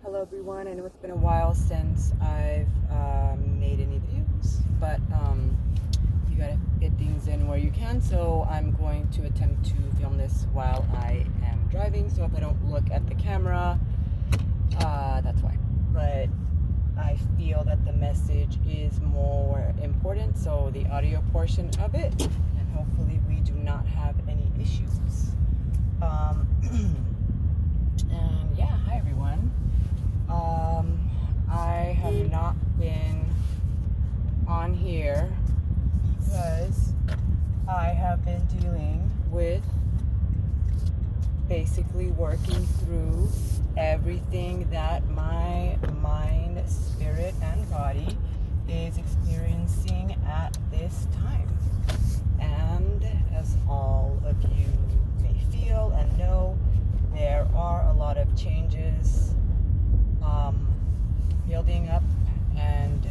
Hello everyone. I know it's been a while since I've made any videos, but you gotta fit things in where you can, so I'm going to attempt to film this while I am driving, so if I don't look at the camera, that's why. But I feel that the message is more important, so the audio portion of it, and hopefully we do not have any issues. And yeah, hi everyone. I have not been on here because I have been dealing with basically working through everything that my mind, spirit, and body is experiencing at this time. And as all of you may feel and know, there are a lot of changes building up, and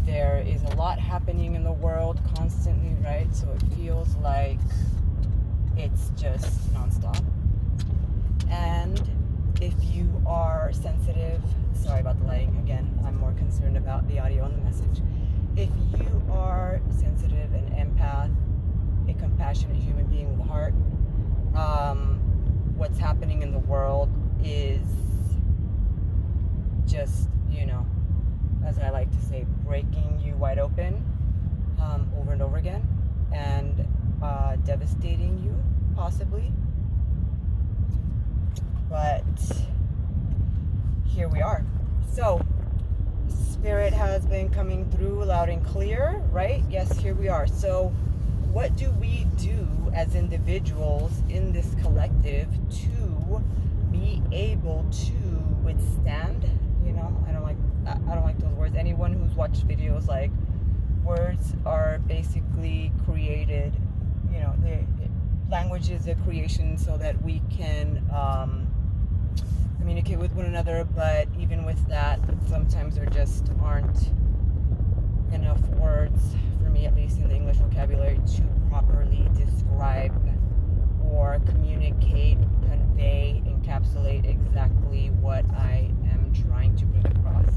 there is a lot happening in the world constantly, right? So it feels like it's just nonstop. And if you are sensitive, sorry about the lighting again, I'm more concerned about the audio and the message. If you are sensitive, an empath, a compassionate human being with a heart, what's happening in the world is just, as I like to say, breaking you wide open over and over again, and devastating you, possibly. But here we are. So, Spirit has been coming through loud and clear, right? Yes, here we are. So, what do we do as individuals in this collective to be able to withstand? I don't like those words. Anyone who's watched videos, like, words are basically created, language is a creation so that we can communicate with one another, but even with that, sometimes there just aren't enough words, for me at least in the English vocabulary, to properly describe or communicate, convey, encapsulate exactly what I am trying to bring across,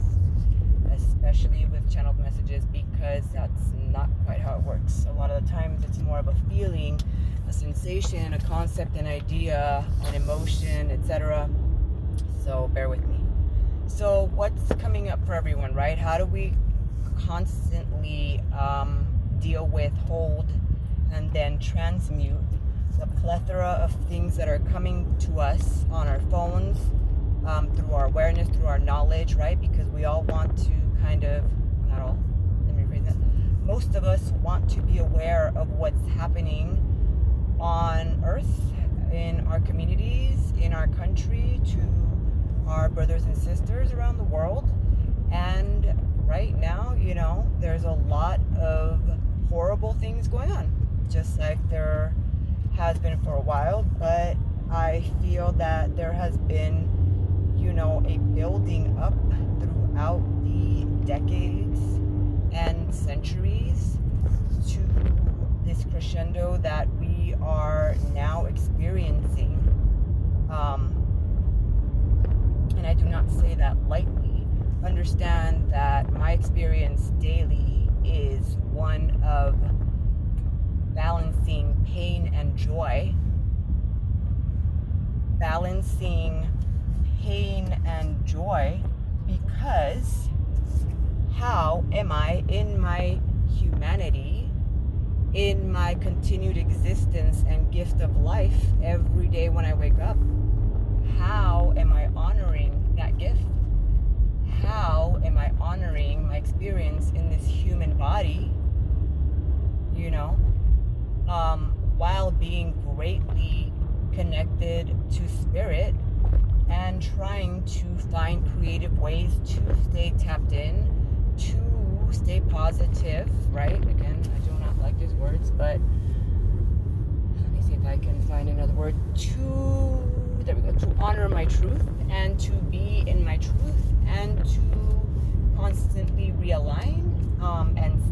especially with channeled messages, because that's not quite how it works. A lot of the times it's more of a feeling, a sensation, a concept, an idea, an emotion, etc. So bear with me. So what's coming up for everyone, right? How do we constantly deal with, hold, and then transmute the plethora of things that are coming to us on our phones, through our awareness, through our knowledge, right? Because we all want to not all, let me read that. Most of us want to be aware of what's happening on Earth, in our communities, in our country, to our brothers and sisters around the world. And right now, there's a lot of horrible things going on, just like there has been for a while. But I feel that there has been, a building up throughout the decades and centuries to this crescendo that we are now experiencing. And I do not say that lightly. Understand that my experience daily is one of balancing pain and joy. Balancing pain and joy, because how am I in my humanity, in my continued existence and gift of life every day when I wake up? How am I honoring that gift? How am I honoring my experience in this human body, while being greatly connected to spirit, and trying to find creative ways to stay tapped in, to stay positive, right? Again, I do not like these words, but let me see if I can find another word. There we go. To honor my truth, and to be in my truth, and to constantly realign, and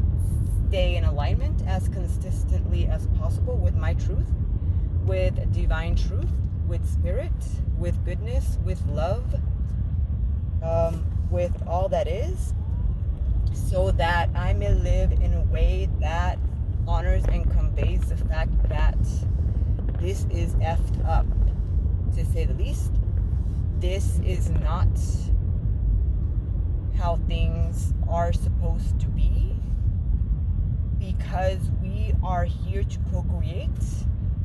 stay in alignment as consistently as possible with my truth, with divine truth, with spirit, with goodness, with love, with all that is, so that I may live in a way that honors and conveys the fact that this is effed up, to say the least. This is not how things are supposed to be, because we are here to procreate,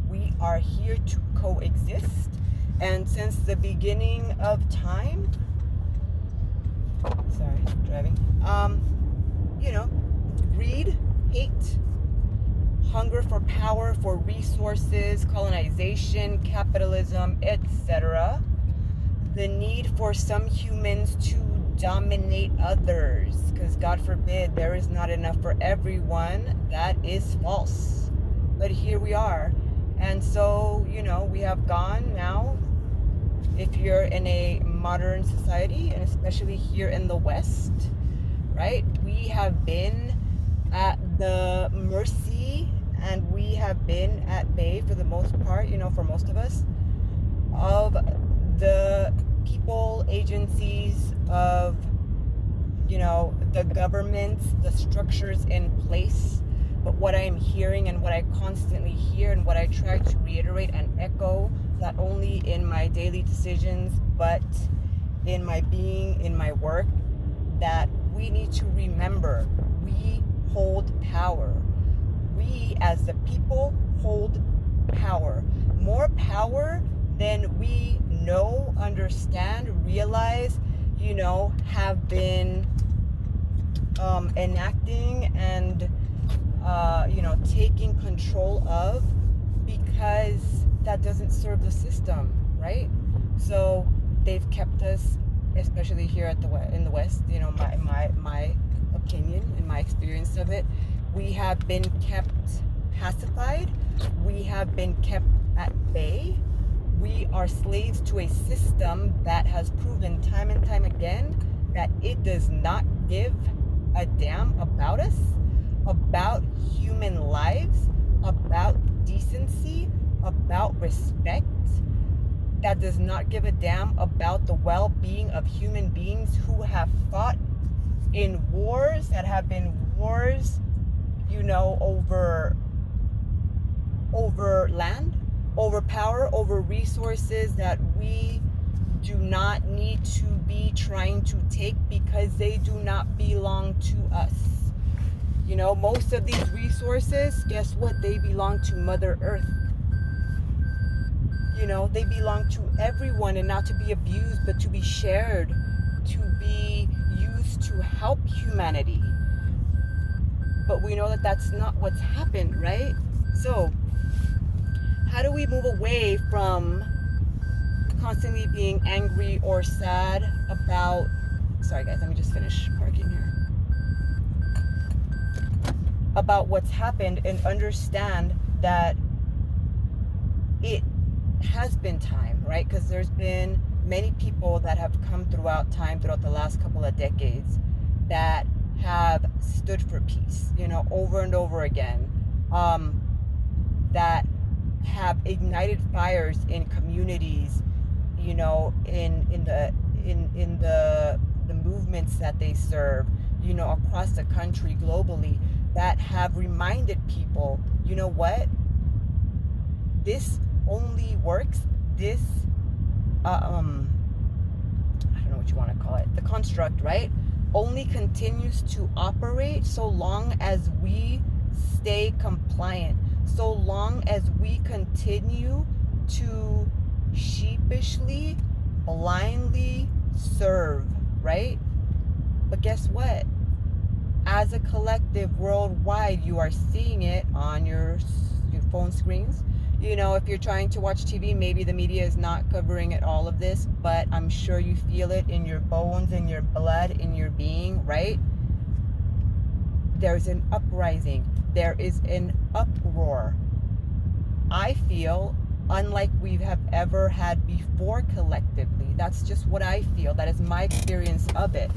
we are here to coexist, and since the beginning of time, driving, greed, hate, hunger for power, for resources, colonization, capitalism, etc., the need for some humans to dominate others, because God forbid there is not enough for everyone, that is false. But here we are. And so, we have gone now, if you're in a modern society, and especially here in the West, right, we have been at the mercy, and we have been at bay for the most part, for most of us, of the people, agencies, of the governments, the structures in place. But what I am hearing, and what I constantly hear, and what I try to reiterate and echo, not only in my daily decisions, but in my being, in my work, that we need to remember, we hold power. We as the people hold power. More power than we know, understand, realize, have been enacting and taking control of, because that doesn't serve the system, right? So they've kept us, especially here in the West, my opinion and my experience of it, we have been kept pacified, we have been kept at bay. We are slaves to a system that has proven time and time again that it does not give a damn about us, about human lives, about decency, about respect, that does not give a damn about the well-being of human beings who have fought in wars, that have been wars, over land, over power, over resources that we do not need to be trying to take, because they do not belong to us. Most of these resources, guess what? They belong to Mother Earth. They belong to everyone, and not to be abused, but to be shared, to be used to help humanity. But we know that that's not what's happened, right? So how do we move away from constantly being angry or sad about, sorry guys, let me just finish parking here, about what's happened, and understand that it has been time, right? Because there's been many people that have come throughout time, throughout the last couple of decades, that have stood for peace, over and over again, that have ignited fires in communities, in the movements that they serve, across the country, globally, that have reminded people, what, this only works, this I don't know what you want to call it, the construct, right, only continues to operate so long as we stay compliant, so long as we continue to sheepishly, blindly serve, right? But guess what? As a collective worldwide, you are seeing it on your phone screens. If you're trying to watch TV, maybe the media is not covering it, all of this, but I'm sure you feel it in your bones, in your blood, in your being, right? There's an uprising. There is an uproar. I feel unlike we have ever had before collectively. That's just what I feel. That is my experience of it.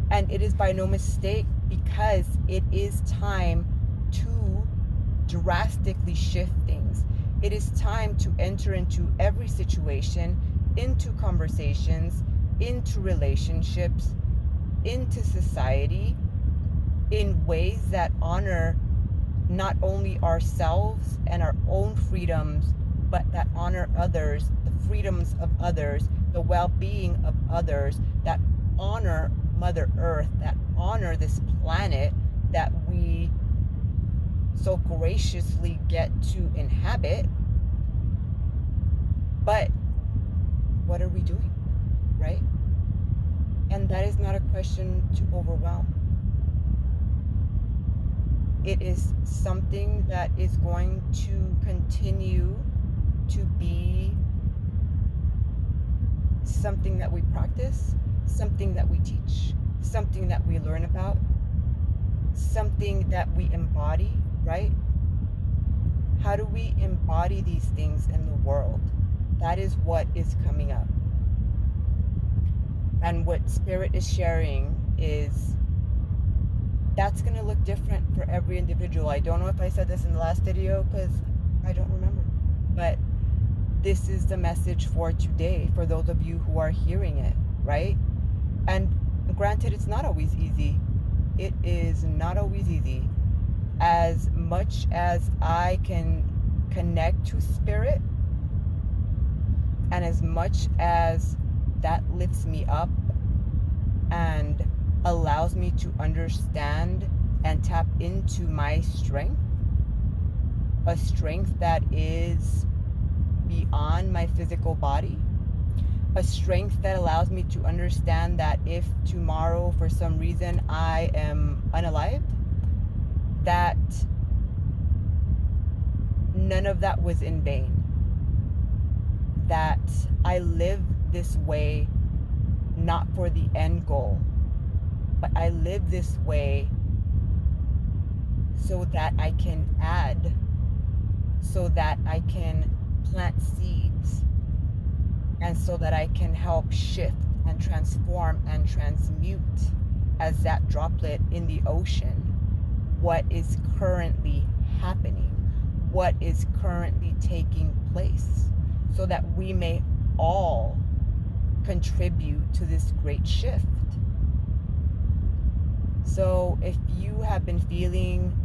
And it is by no mistake, because it is time to drastically shift things. It is time to enter into every situation, into conversations, into relationships, into society, in ways that honor not only ourselves and our own freedoms, but that honor others, the freedoms of others, the well-being of others, that honor Mother Earth, that honor this planet that we so graciously get to inhabit. But what are we doing, right? And that is not a question to overwhelm. It is something that is going to continue to be something that we practice, something that we teach, something that we learn about, something that we embody, right? How do we embody these things in the world? That is what is coming up. And what Spirit is sharing is that's going to look different for every individual. I don't know if I said this in the last video because I don't remember. But this is the message for today for those of you who are hearing it, right? And granted, it's not always easy. It is not always easy. As much as I can connect to Spirit, and as much as that lifts me up and allows me to understand and tap into my strength, a strength that is beyond my physical body, a strength that allows me to understand that if tomorrow for some reason I am unalived, that none of that was in vain, that I live this way not for the end goal, but I live this way so that I can add, so that I can plant seeds, and so that I can help shift and transform and transmute as that droplet in the ocean what is currently happening, what is currently taking place, so that we may all contribute to this great shift. So if you have been feeling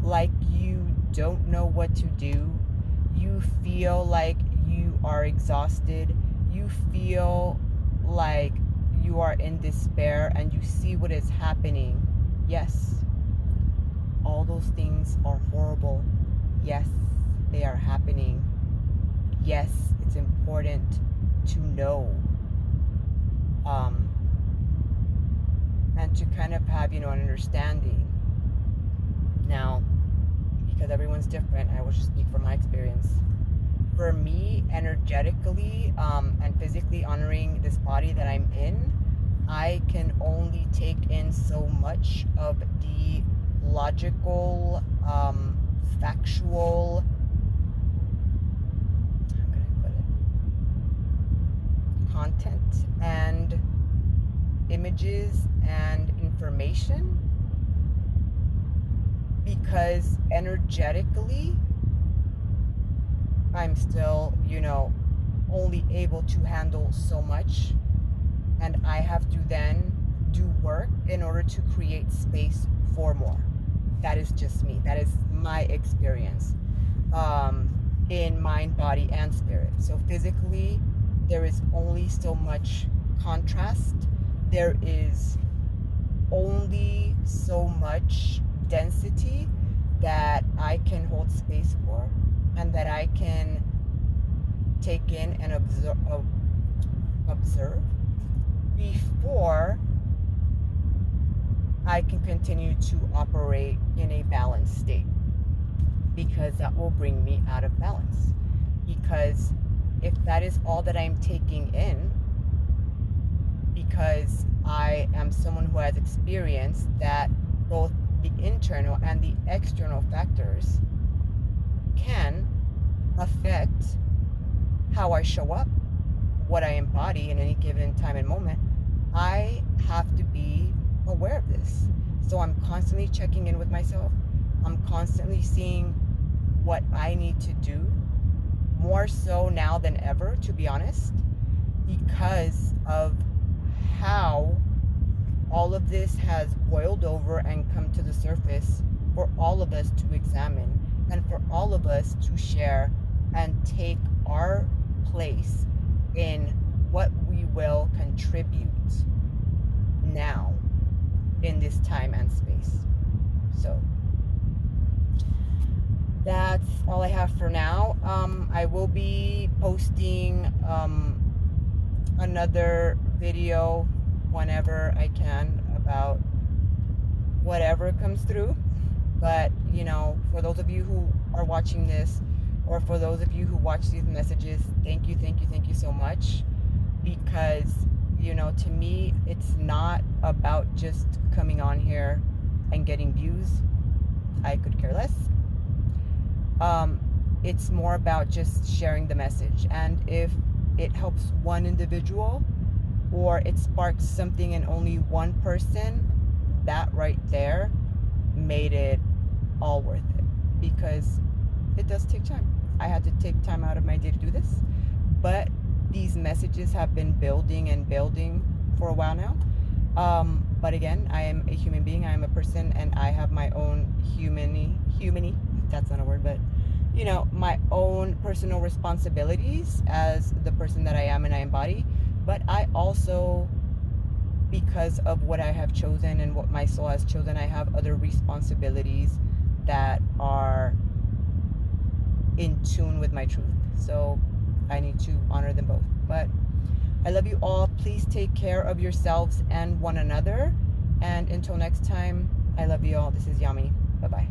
like you don't know what to do, you feel like you are exhausted, you feel like you are in despair, and you see what is happening, yes, all those things are horrible. Yes, they are happening. Yes, it's important to know. And to kind of have, an understanding. Now, because everyone's different, I will just speak from my experience. For me, energetically and physically honoring this body that I'm in, I can only take in so much of the logical, factual, how can I put it, content and images and information, because energetically I'm still, only able to handle so much, and I have to then do work in order to create space for more. That is just me. That is my experience in mind, body, and spirit. So physically, there is only so much contrast. There is only so much density that I can hold space for, and that I can take in and observe before I can continue to operate in a balanced state, because that will bring me out of balance. Because if that is all that I'm taking in, because I am someone who has experienced that both the internal and the external factors can affect how I show up, what I embody in any given time and moment, I have to be aware of this. So I'm constantly checking in with myself. I'm constantly seeing what I need to do, more so now than ever, to be honest, because of all of this has boiled over and come to the surface for all of us to examine and for all of us to share and take our place in what we will contribute now in this time and space. So that's all I have for now. I will be posting another video whenever I can about whatever comes through. But, you know, for those of you who are watching this, or for those of you who watch these messages, thank you so much. Because, you know, to me, it's not about just coming on here and getting views. I could care less. It's more about just sharing the message. And if it helps one individual, or it sparks something in only one person, that right there made it all worth it. Because it does take time. I had to take time out of my day to do this. But these messages have been building and building for a while now. But again, I am a human being. I am a person, and I have my own humany, that's not a word, but you know, my own personal responsibilities as the person that I am and I embody. But I also, because of what I have chosen and what my soul has chosen, I have other responsibilities that are in tune with my truth. So I need to honor them both. But I love you all. Please take care of yourselves and one another. And until next time, I love you all. This is Yami. Bye-bye.